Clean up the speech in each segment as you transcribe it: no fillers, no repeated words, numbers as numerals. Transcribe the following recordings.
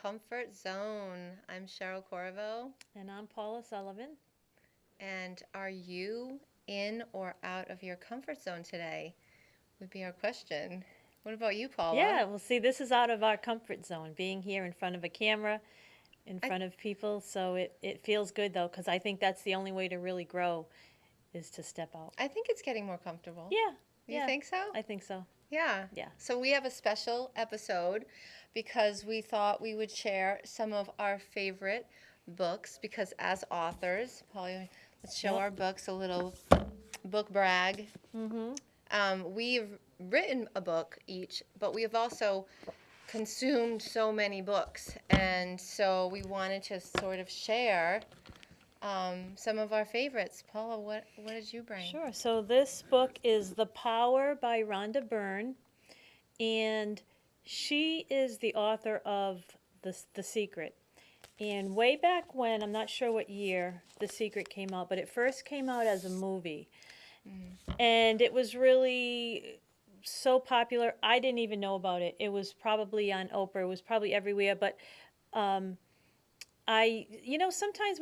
Comfort Zone. I'm Sheryl Corriveau. And I'm Paula Sullivan. And are you in or out of your comfort zone today? Would be our question. What about you, Paula? Yeah, well, see, this is out of our comfort zone, being here in front of a camera, in I, front of people. So it feels good, though, because I think that's the only way to really grow is to step out. I think it's getting more comfortable. Yeah, You yeah, think so? I think so. Yeah. Yeah. So we have a special episode because we thought we would share some of our favorite books because as authors, Paula, let's show Yep. our books a little book brag. Mm-hmm. We've written a book each, but we have also consumed so many books, and so we wanted to sort of share some of our favorites. Paula, what did you bring? Sure. So this book is The Power by Rhonda Byrne, and she is the author of The Secret. And way back when, I'm not sure what year The Secret came out, but it first came out as a movie. And it was really so popular. I didn't even know about it. It was probably on Oprah. It was probably everywhere. But um, sometimes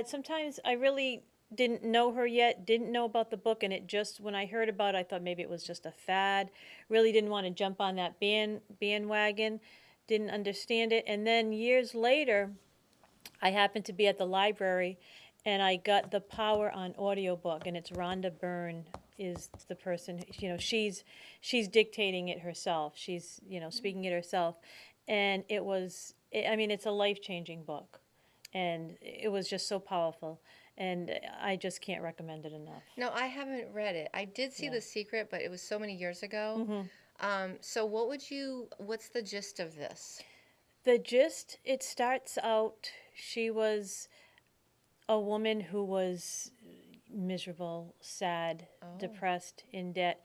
sometimes I really didn't know her yet, didn't know about the book, and it just, when I heard about it, I thought maybe it was just a fad. Really didn't want to jump on that bandwagon, didn't understand it. And then years later, I happened to be at the library and I got The Power on audiobook, and it's Rhonda Byrne is the person, she's dictating it herself. She's, speaking it herself. And it's a life-changing book. And it was just so powerful. And I just can't recommend it enough. No, I haven't read it. I did see Yeah. The Secret, but it was so many years ago. Hmm. So what's the gist of this? The gist, it starts out, she was a woman who was miserable, sad, Oh, depressed, in debt,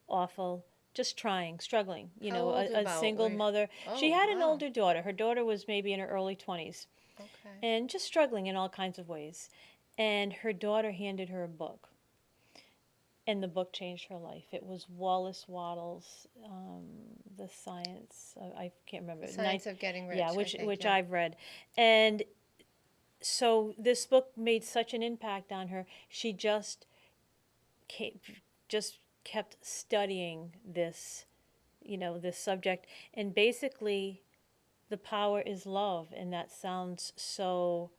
awful, just trying, struggling. how old A about single were you? mother. She Oh, had an wow. older daughter. Her daughter was maybe in her early 20s Okay. and just struggling in all kinds of ways. And her daughter handed her a book, and the book changed her life. It was Wallace Wattles, The Science, I can't remember. The Science of Getting Yeah, Rich, I think, which yeah. I've read. And so this book made such an impact on her. She came, just kept studying this subject. And basically, the power is love. And that sounds so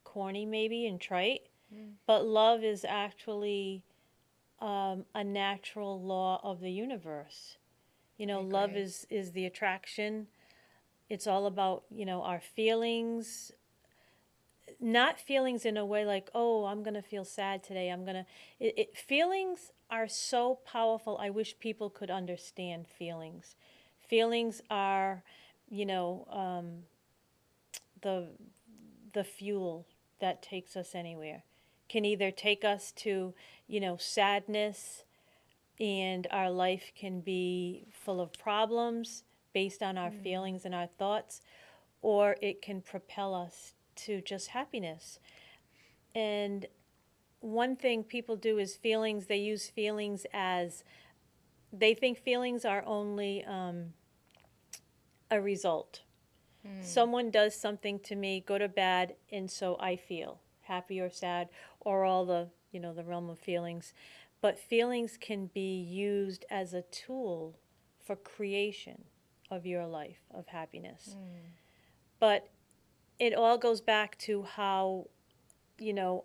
corny, maybe, and trite. Mm, But love is actually a natural law of the universe. I Love agree. is the attraction. It's all about, our feelings, not feelings in a way like, oh, I'm going to feel sad today. Feelings are so powerful. I wish people could understand feelings. Feelings are, you know, the, the fuel that takes us anywhere. Can either take us to, sadness, and our life can be full of problems based on our Mm. feelings and our thoughts, or it can propel us to just happiness. And one thing people do is feelings, they use feelings as, they think feelings are only a result. Mm. Someone does something to me, good or bad, and so I feel happy or sad, or all the realm of feelings. But feelings can be used as a tool for creation of your life of happiness. Mm. But it all goes back to how,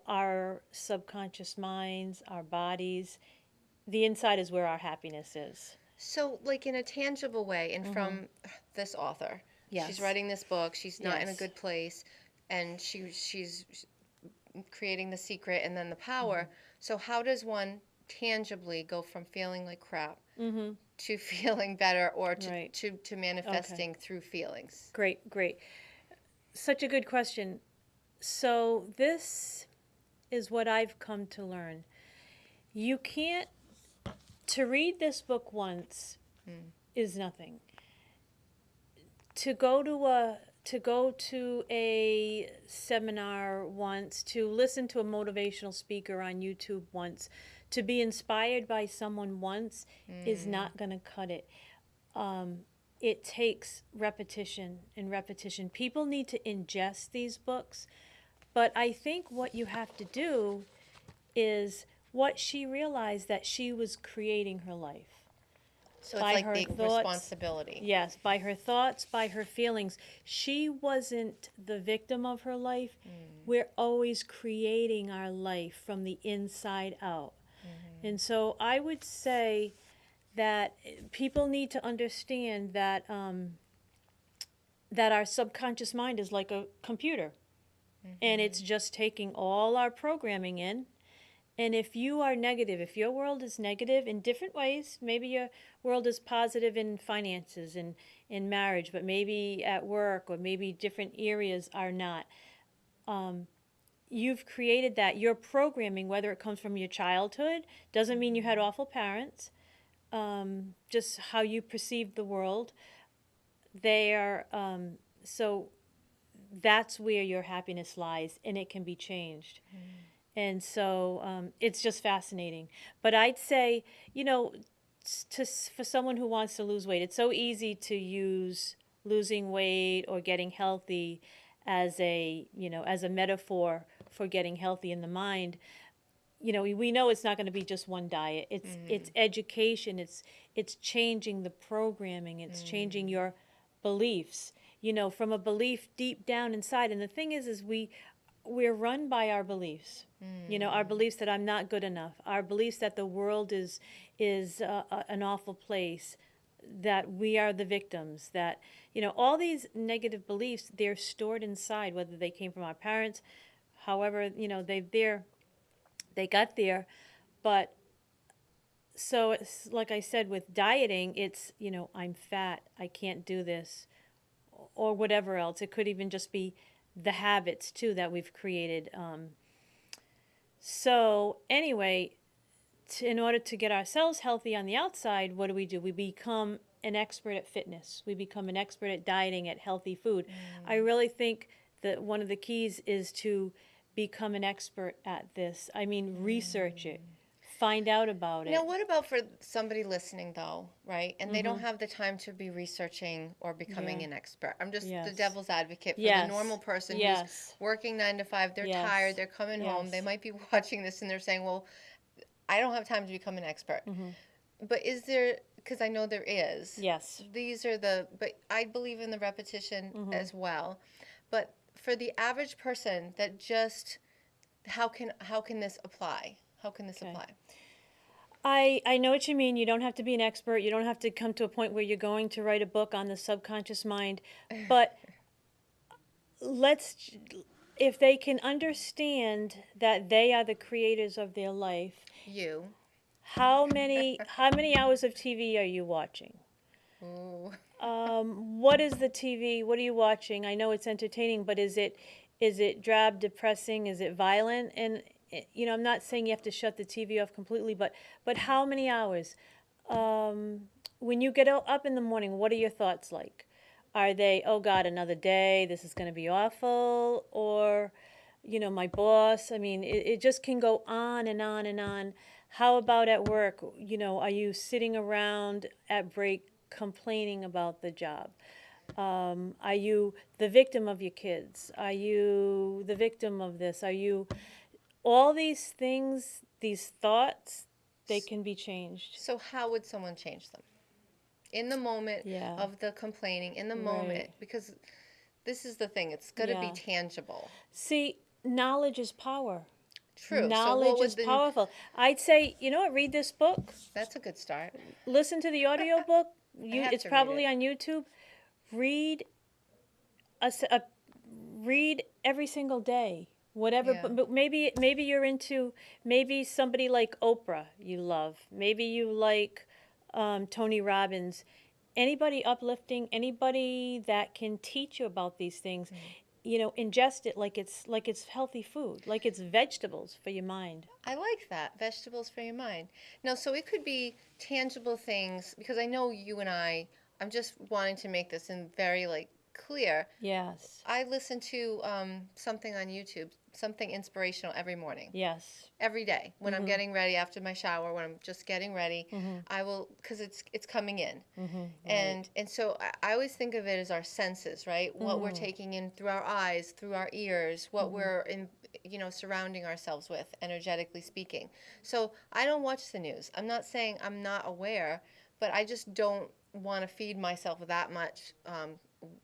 our subconscious minds, our bodies, the inside is where our happiness is. So, like in a tangible way, and Mm-hmm. from this author, she's Yes. writing this book. She's not in a Yes. good place, and she's creating The Secret and then The Power. Mm-hmm. So, how does one tangibly go from feeling like crap Mm-hmm. to feeling better, or Right. to Okay. manifesting through feelings? Great, great. Such a good question. So this is what I've come to learn. You can't, to read this book once Mm. is nothing. To go to a seminar once, to listen to a motivational speaker on YouTube once, to be inspired by someone once is Mm. not going to cut it. Um, it takes repetition and repetition. People need to ingest these books, but I think what you have to do is what she realized, that she was creating her life So it's by like her the thoughts. responsibility. Yes, by her thoughts, by her feelings. She wasn't the victim of her life. We're always creating our life from the inside out. And so I would say that people need to understand that that our subconscious mind is like a computer, and it's just taking all our programming in. And if you are negative, if your world is negative in different ways, maybe your world is positive in finances and in marriage, but maybe at work or maybe different areas are not. You've created that. Your programming, whether it comes from your childhood, doesn't mean you had awful parents. Just how you perceive the world. They are so that's where your happiness lies, and it can be changed. And so it's just fascinating. But I'd say, you know, for someone who wants to lose weight, it's so easy to use losing weight or getting healthy as a, you know, as a metaphor for getting healthy in the mind. You know, we know it's not going to be just one diet. It's education. It's changing the programming. It's changing your beliefs. You know, from a belief deep down inside. And the thing is we're run by our beliefs. You know, our beliefs that I'm not good enough. Our beliefs that the world is an awful place. That we are the victims. That, you know, all these negative beliefs, they're stored inside, whether they came from our parents, however, you know, they got there. But so it's like I said, with dieting, it's, you know, I'm fat, I can't do this, or whatever else. It could even just be the habits too that we've created. So anyway, in order to get ourselves healthy on the outside, what do? We become an expert at fitness. We become an expert at dieting, at healthy food. I really think that one of the keys is to become an expert at this. I mean, research it, find out about it. Now, what about for somebody listening, though, right? And they don't have the time to be researching or becoming Yeah. an expert. I'm just the Yes. devil's advocate for the Yes. normal person Yes. who's working 9 to 5. They're Yes. tired. They're coming home. They Yes. might be watching this and they're saying, well, I don't have time to become an expert. But is there, because I know there is. Yes. But I believe in the repetition as well. But for the average person that just, how can this apply? How can this Okay. apply? I know what you mean. You don't have to be an expert. You don't have to come to a point where you're going to write a book on the subconscious mind. But if they can understand that they are the creators of their life, You. how many hours of TV are you watching? Ooh. What is the TV? What are you watching? I know it's entertaining, but is it drab, depressing? Is it violent? And you know, I'm not saying you have to shut the TV off completely, but how many hours? When you get up in the morning, what are your thoughts like? Are they, oh God, another day, this is going to be awful, or, you know, my boss? I mean, it just can go on and on and on. How about at work? You know, are you sitting around at break complaining about the job? Are you the victim of your kids? Are you the victim of this? Are you all these things, these thoughts, they can be changed. So how would someone change them? In the moment Yeah. of the complaining, in the moment, Right. because this is the thing, it's got to be Yeah. tangible. See, knowledge is power. True. So what Knowledge would is powerful. I'd say, you know what, read this book. That's a good start. Listen to the audio book. have It's to read probably it. on YouTube. Read read every single day. Whatever, Yeah. but maybe you're into, maybe somebody like Oprah you love. Maybe you like Tony Robbins. Anybody uplifting, anybody that can teach you about these things. You know, ingest it like it's healthy food, like it's vegetables for your mind. I like that. Vegetables for your mind. No, so it could be tangible things because I know you and I'm just wanting to make this in very clear. Yes. I listened to something on YouTube something inspirational every morning. Yes. Every day when I'm getting ready after my shower, when I'm just getting ready, I will, because it's coming in. And so I always think of it as our senses, right? What we're taking in through our eyes, through our ears, what we're in, surrounding ourselves with, energetically speaking. So I don't watch the news. I'm not saying I'm not aware, but I just don't want to feed myself with that much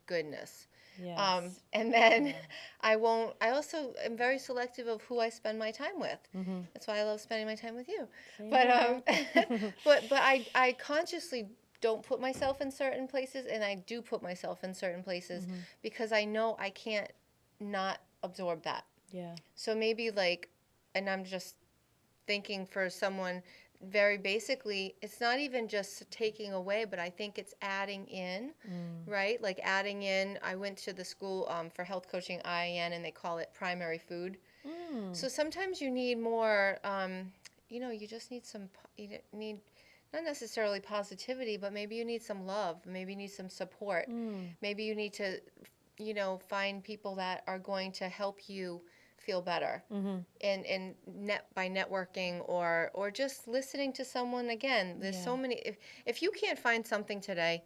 goodness. Yes. And then I won't, I also am very selective of who I spend my time with. That's why I love spending my time with you. Same But here. but I consciously don't put myself in certain places, and I do put myself in certain places because I know I can't not absorb that. Yeah. So maybe like, and I'm just thinking for someone very basically, it's not even just taking away, but I think it's adding in, right? Like adding in, I went to the school for health coaching, IIN, and they call it primary food. So sometimes you need more, you just need some, you need not necessarily positivity, but maybe you need some love. Maybe you need some support. Maybe you need to, find people that are going to help you feel better. And by networking or just listening to someone again. There's so many. If you can't find something today,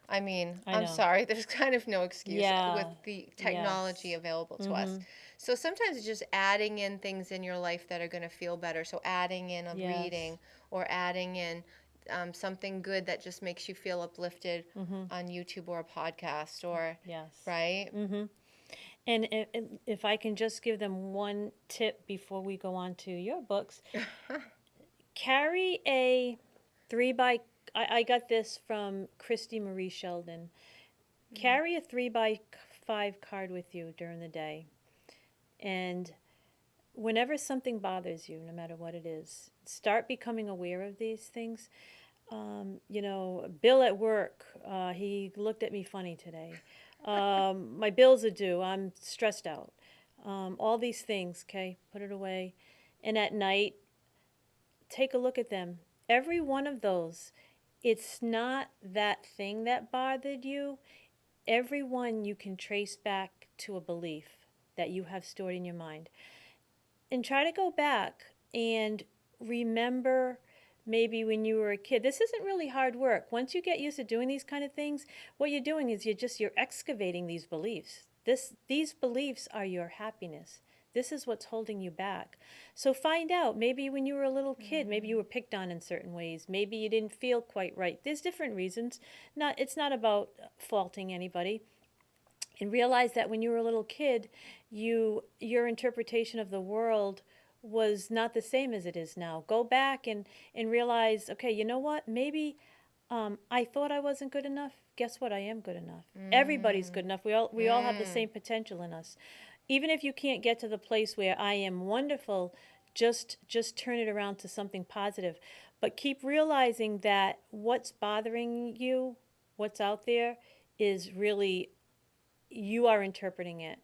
I mean, I I'm know. sorry. There's kind of no excuse with Yeah. the technology Yes. available to us. So sometimes it's just adding in things in your life that are going to feel better. So adding in a Yes. reading or adding in something good that just makes you feel uplifted on YouTube or a podcast or Yes. right. And if I can just give them one tip before we go on to your books, carry a 3 by. I got this from Christy Marie Sheldon. Carry a 3 by 5 card with you during the day, and whenever something bothers you, no matter what it is, start becoming aware of these things. Bill at work, he looked at me funny today. My bills are due. I'm stressed out. All these things, okay? Put it away. And at night, take a look at them. Every one of those, it's not that thing that bothered you. Every one you can trace back to a belief that you have stored in your mind. And try to go back and remember maybe when you were a kid. This isn't really hard work. Once you get used to doing these kind of things, what you're doing is you're excavating these beliefs. These beliefs are your happiness. This is what's holding you back. So find out, maybe when you were a little kid, maybe you were picked on in certain ways. Maybe you didn't feel quite right. There's different reasons. It's not about faulting anybody. And realize that when you were a little kid, your interpretation of the world was not the same as it is now. Go back and realize, okay, you know what? Maybe I thought I wasn't good enough. Guess what? I am good enough. Everybody's good enough. We all have the same potential in us. Even if you can't get to the place where I am wonderful, just turn it around to something positive. But keep realizing that what's bothering you, what's out there, is really you are interpreting it.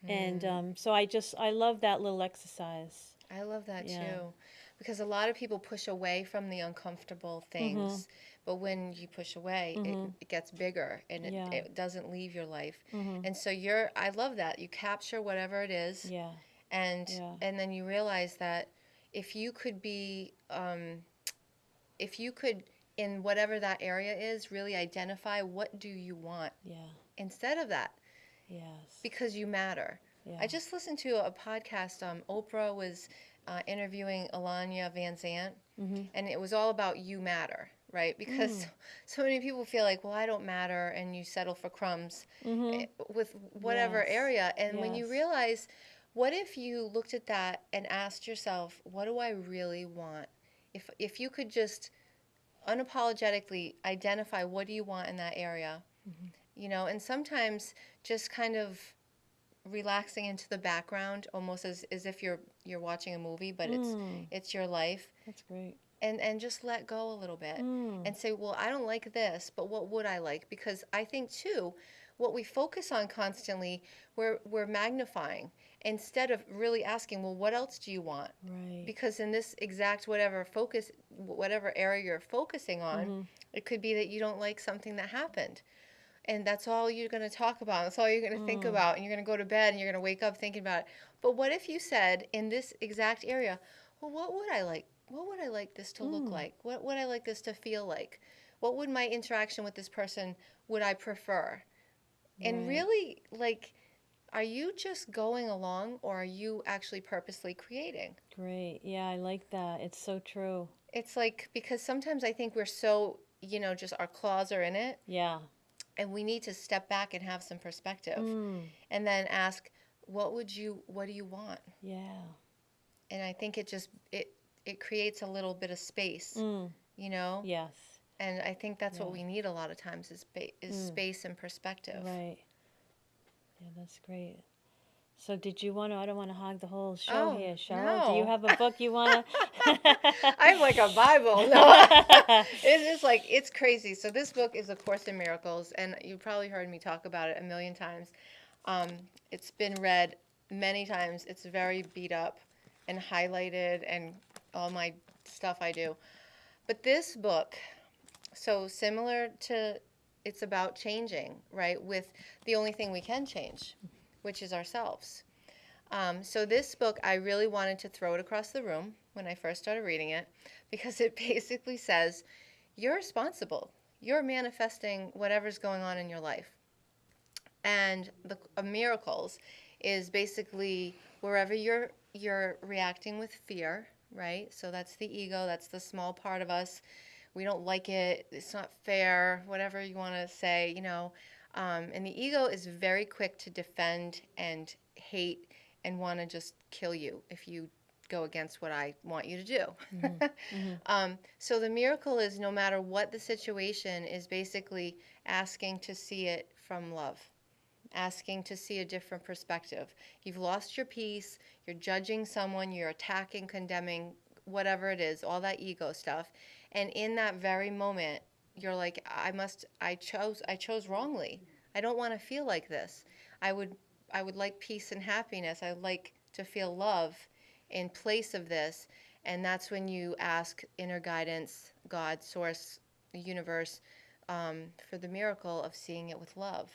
And so I love that little exercise. I love that Yeah. too, because a lot of people push away from the uncomfortable things, but when you push away, it gets bigger and Yeah. it doesn't leave your life. And so I love that you capture whatever it is, Yeah. and Yeah. and then you realize that if you could be, if you could in whatever that area is, really identify what do you want Yeah. instead of that, Yes. because you matter. Yeah. I just listened to a podcast. Oprah was interviewing Alanya Van Zant, and it was all about you matter, right? Because so many people feel like, well, I don't matter, and you settle for crumbs with whatever Yes. area. And when you Yes. realize, what if you looked at that and asked yourself, what do I really want? If you could just unapologetically identify what do you want in that area, and sometimes just kind of relaxing into the background, almost as if you're watching a movie, but it's your life, That's great. and just let go a little bit and say, well, I don't like this, but what would I like? Because I think too, what we focus on constantly, we're magnifying instead of really asking, well, what else do you want? Right. Because in this exact whatever area you're focusing on, it could be that you don't like something that happened. and that's all you're going to talk about. That's all you're going to think about, and you're going to go to bed and you're going to wake up thinking about it. But what if you said in this exact area, well, what would I like? What would I like this to look like? What would I like this to feel like? What would my interaction with this person would I prefer? And Right. really, like, are you just going along or are you actually purposely creating? Great. Yeah, I like that. It's so true. It's like, because sometimes I think we're so, just our claws are in it, Yeah. and we need to step back and have some perspective Mm. and then ask, what do you want? Yeah. And I think it creates a little bit of space, Mm. you know? Yes. And I think that's what Yeah. we need a lot of times is Mm. space and perspective. Right. Yeah, that's great. So did you want to, I don't want to hog the whole show Oh, here, Cheryl. Do you no. have a book you want I'm like a Bible. No. to? It's just like, it's crazy. So this book is A Course in Miracles, and you probably heard me talk about it a million times. Um, it's been read many times. It's very beat up and highlighted and all my stuff I do. But this book, so similar to, it's about changing, right? With the only thing we can change, which is ourselves. So this book, I really wanted to throw it across the room when I first started reading it, because it basically says you're responsible. You're manifesting whatever's going on in your life. And the miracles is basically wherever you're reacting with fear, right? So that's the ego, that's the small part of us. We don't like it. It's not fair. Whatever you want to say, And the ego is very quick to defend and hate and want to just kill you if you go against what I want you to do. So the miracle is, no matter what the situation, is basically asking to see it from love, asking to see a different perspective. You've lost your peace, you're judging someone, you're attacking, condemning, whatever it is, all that ego stuff. And in that very moment, you're like, I chose wrongly. I don't want to feel like this. I would I would like peace and happiness. I'd like to feel love in place of this. And that's when you ask inner guidance, God, source, the universe, for the miracle of seeing it with love.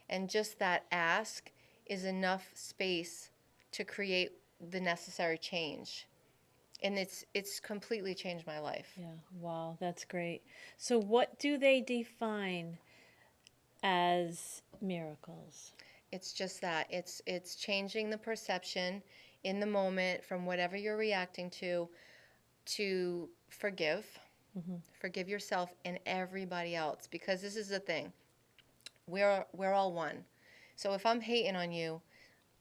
And just that ask is enough space to create the necessary change. And it's completely changed my life. Yeah, wow, that's great. So what do they define as miracles? It's just that it's changing the perception in the moment from whatever you're reacting to forgive. Forgive yourself and everybody else, because this is the thing. We're all one. So if I'm hating on you,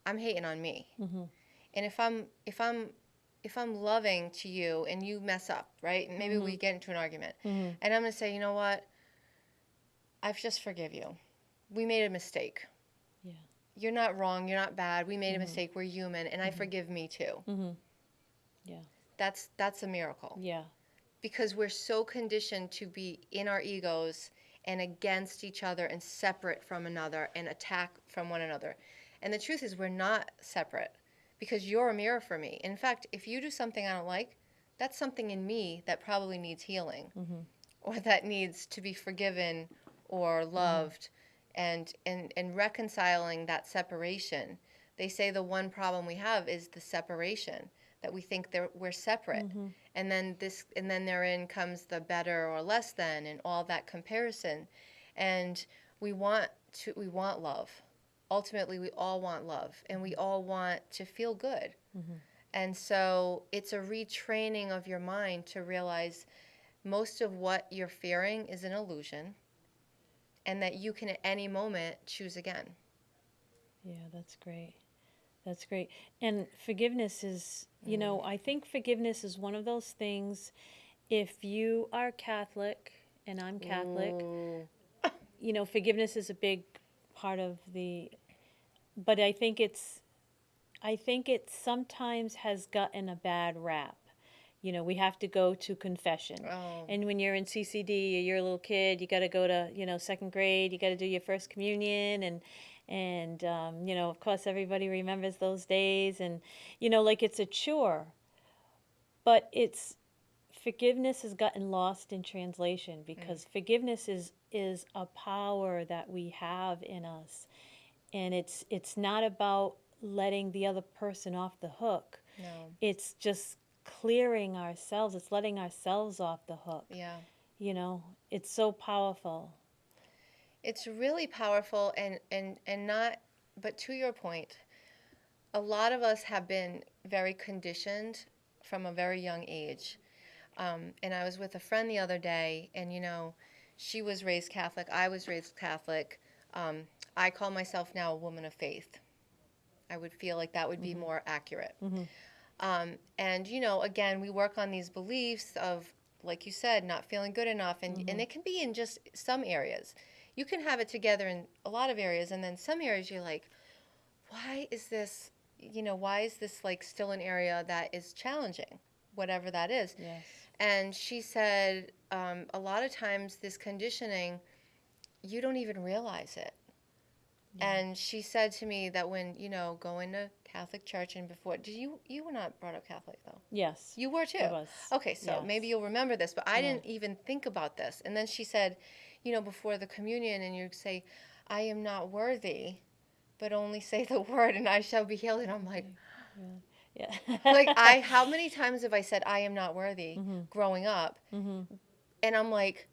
I'm hating on me. And if I'm loving to you and you mess up, right? And maybe we get into an argument. And I'm going to say, "You know what? I just forgive you. We made a mistake. Yeah. You're not wrong, you're not bad. We made a mistake. We're human, and I forgive me too." Yeah. That's a miracle. Yeah. Because we're so conditioned to be in our egos and against each other and separate from another and attack from one another. And the truth is, we're not separate, because you're a mirror for me. In fact, if you do something I don't like, that's something in me that probably needs healing, or that needs to be forgiven or loved, and reconciling that separation. They say the one problem we have is the separation, that we think we're separate. And then therein comes the better or less than and all that comparison. And we want love. Ultimately, we all want love, and we all want to feel good. And so it's a retraining of your mind to realize most of what you're fearing is an illusion, and that you can at any moment choose again. Yeah, that's great. That's great. And forgiveness is, I think forgiveness is one of those things. If you are Catholic and I'm Catholic, Ooh. forgiveness is a big part of but I think it sometimes has gotten a bad rap. We have to go to confession. Oh. And when you're in CCD, you're a little kid, you got to go to, second grade, you got to do your first communion. And of course, everybody remembers those days. And, like it's a chore. But forgiveness has gotten lost in translation because forgiveness is a power that we have in us, and it's not about letting the other person off the hook. No. It's just clearing ourselves. It's letting ourselves off the hook. Yeah. You know, it's so powerful. It's really powerful and not, but to your point, a lot of us have been very conditioned from a very young age. And I was with a friend the other day, and she was raised Catholic. I was raised Catholic. I call myself now a woman of faith. I would feel like that would be more accurate. And again, we work on these beliefs of, like you said, not feeling good enough, and it can be in just some areas. You can have it together in a lot of areas, and then some areas you're like, why is this? Why is this like still an area that is challenging, whatever that is? Yes. And she said, a lot of times this conditioning, you don't even realize it. Yeah. And she said to me that when, going to Catholic church and before, you were not brought up Catholic though? Yes. You were too? I was. Okay, so Yes. maybe you'll remember this, but I Yeah. didn't even think about this. And then she said, before the communion, and you say, I am not worthy, but only say the word and I shall be healed. And I'm like, Yeah. like how many times have I said I am not worthy growing up? And I'm like,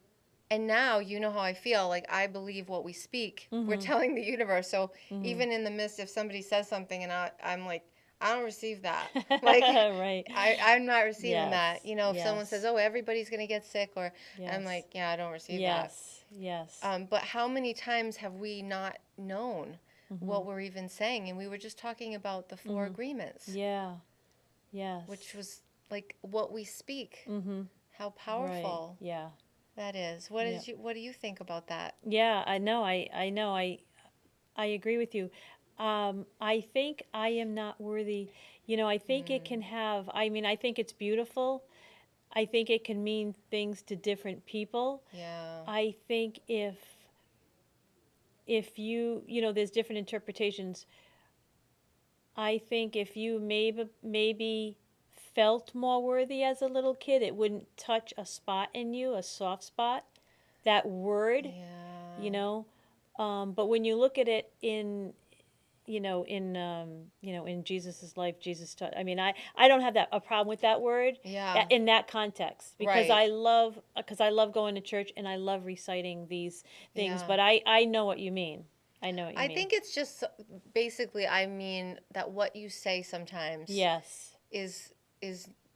and now you know how I feel. Like, I believe what we speak. We're telling the universe. So even in the midst, if somebody says something and I'm like, I don't receive that. Like, Right. I'm not receiving Yes. that. If someone Yes. says, oh, everybody's going to get sick, or I'm Yes. like, yeah, I don't receive Yes. Yes. that. But how many times have we not known what we're even saying? And we were just talking about the four agreements. Yeah. Yes. Which was like what we speak. How Right. powerful. Yeah. That is. Yeah. What do you think about that? Yeah, I know. I know. I agree with you. I think I am not worthy. I think it can have, I think it's beautiful. I think it can mean things to different people. Yeah. I think if there's different interpretations. I think if you maybe felt more worthy as a little kid, it wouldn't touch a spot in you, a soft spot. That word, Yeah. but when you look at it in Jesus's life, Jesus taught. I don't have a problem with that word. Yeah. In that context, because Right. I love going to church and I love reciting these things. Yeah. But I know what you mean. I know what you I mean. think it's just basically, I mean, that what you say sometimes Yes. is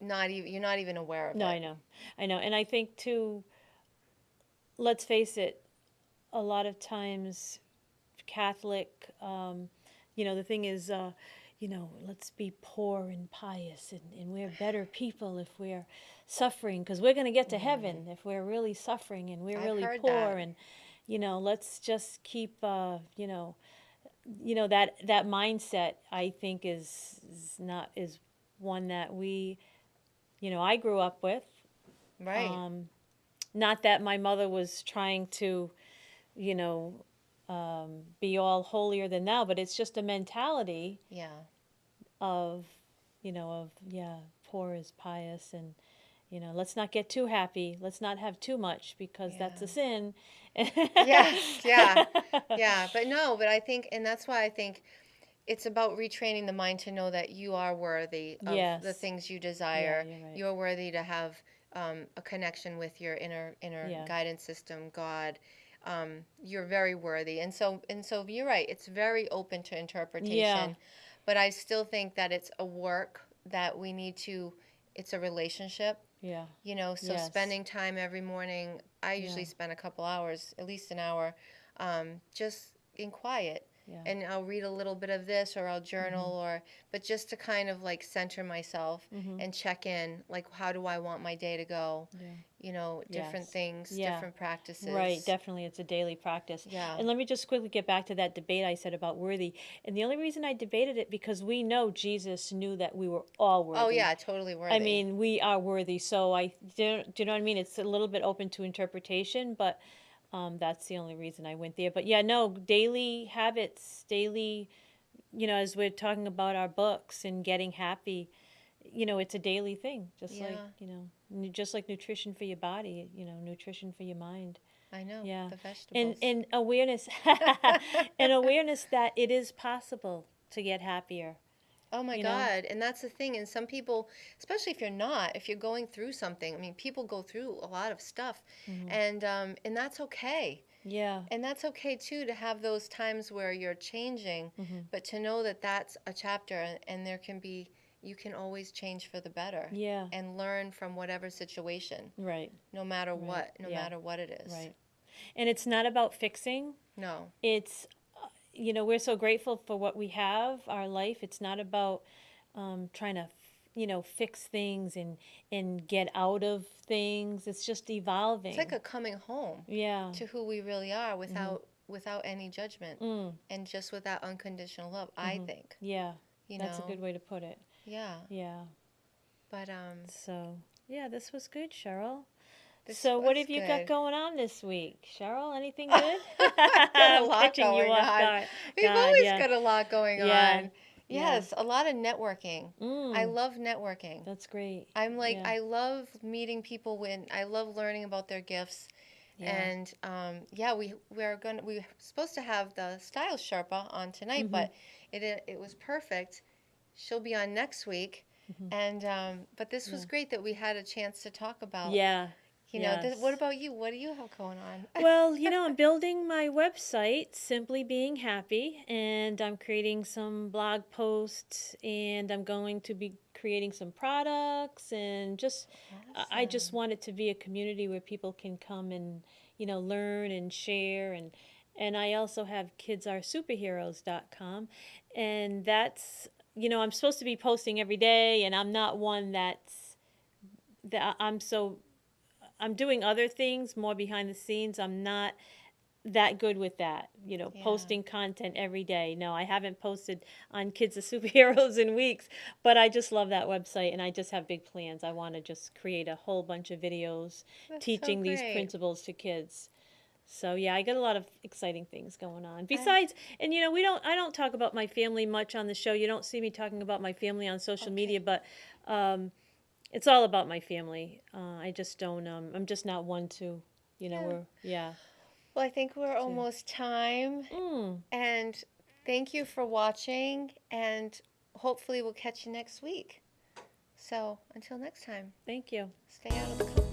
not even, you're not even aware of No, it. I know, and I think too. Let's face it. A lot of times, Catholic, the thing is, let's be poor and pious, and we're better people if we're suffering, because we're going to get to heaven if we're really suffering and we're I've really heard poor, that. and let's just keep, that mindset. I think is one that I grew up with. Right. Not that my mother was trying to, be all holier than thou, but it's just a mentality Yeah. of, yeah, poor is pious, and, let's not get too happy. Let's not have too much because that's a Yeah. sin. Yes. Yeah. Yeah. But I think, and that's why I think it's about retraining the mind to know that you are worthy of the Yes. things you Yeah, desire. you're right. You're worthy to have a connection with your inner Yeah. guidance system, God. You're very worthy, and so you're right. It's very open to interpretation, but I still think that it's a work that we need to. It's a relationship. Yeah. So Yes. spending time every morning. I usually Yeah. spend a couple hours, at least an hour, just in quiet. Yeah. And I'll read a little bit of this, or I'll journal, but just to kind of like center myself and check in, like, how do I want my day to go? Yeah. Different Yes. things, Yeah. different practices. Right, definitely. It's a daily practice. Yeah. And let me just quickly get back to that debate I said about worthy. And the only reason I debated it, because we know Jesus knew that we were all worthy. Oh, yeah, totally worthy. We are worthy. So do you know what I mean? It's a little bit open to interpretation, but that's the only reason I went there. But yeah, no, daily habits, daily, as we're talking about our books and getting happy, it's a daily thing, just like, Yeah. just like nutrition for your body, nutrition for your mind. I know, Yeah. the And vegetables. and awareness and awareness that it is possible to get happier, Oh my you know? God. And that's the thing. And some people, especially if you're going through something, I mean, people go through a lot of stuff, Hmm. and that's okay. Yeah. And that's okay too to have those times where you're changing, Hmm. but to know that that's a chapter, and there can be, you can always change for the better Yeah. and learn from whatever situation, Right. no matter Right. what, no Yeah. matter what it is. Right. And it's not about fixing. No. It's, we're so grateful for what we have, our life. It's not about trying to, fix things and get out of things. It's just It's like evolving. a coming home Yeah. to who we really are Hmm. without any judgment, Mm. and just with that unconditional love, I Hmm. think, Yeah. you That's a know. good way to put it. Yeah. Yeah. But So, yeah, this was good, Cheryl. this So, what was have you got good. going on this week, Cheryl? Anything good? I've got a I'm lot catching you going off on. guard. We've God, always yeah, got a lot going yeah, on. yeah. Yes, a lot of networking. I Mm, love networking. that's great. I'm like, Yeah, I love meeting people, when I love learning about their gifts. yeah. And yeah, we're supposed to have the Style Sherpa on tonight, Mhm, but it was perfect. She'll be on next week. mhm. And but this was Yeah, great that we had a chance to talk about, yeah, what yes. about you? What do you have going on? Well, I'm building my website, Simply Being Happy, and I'm creating some blog posts, and I'm going to be creating some products, and just, I just Awesome. want it to be a community where people can come and, learn and share, and I also have kidsaresuperheroes.com, and that's, I'm supposed to be posting every day, and I'm not one that I'm doing other things more behind the scenes. I'm not that good with that, Yeah. posting content every day. No, I haven't posted on Kids of Superheroes in weeks, but I just love that website and I just have big plans. I want to just create a whole bunch of videos That's so teaching these great. principles to kids. So yeah, I got a lot of exciting things going on. I Besides, and I don't talk about my family much on the show. You don't see me talking about my family on social media, Okay. but um, it's all about my family. I just don't. I'm just not one to, Yeah. we're yeah. Well, I think we're To, almost time. mm, And thank you for watching. And hopefully we'll catch you next week. So until next time, thank you. stay out of the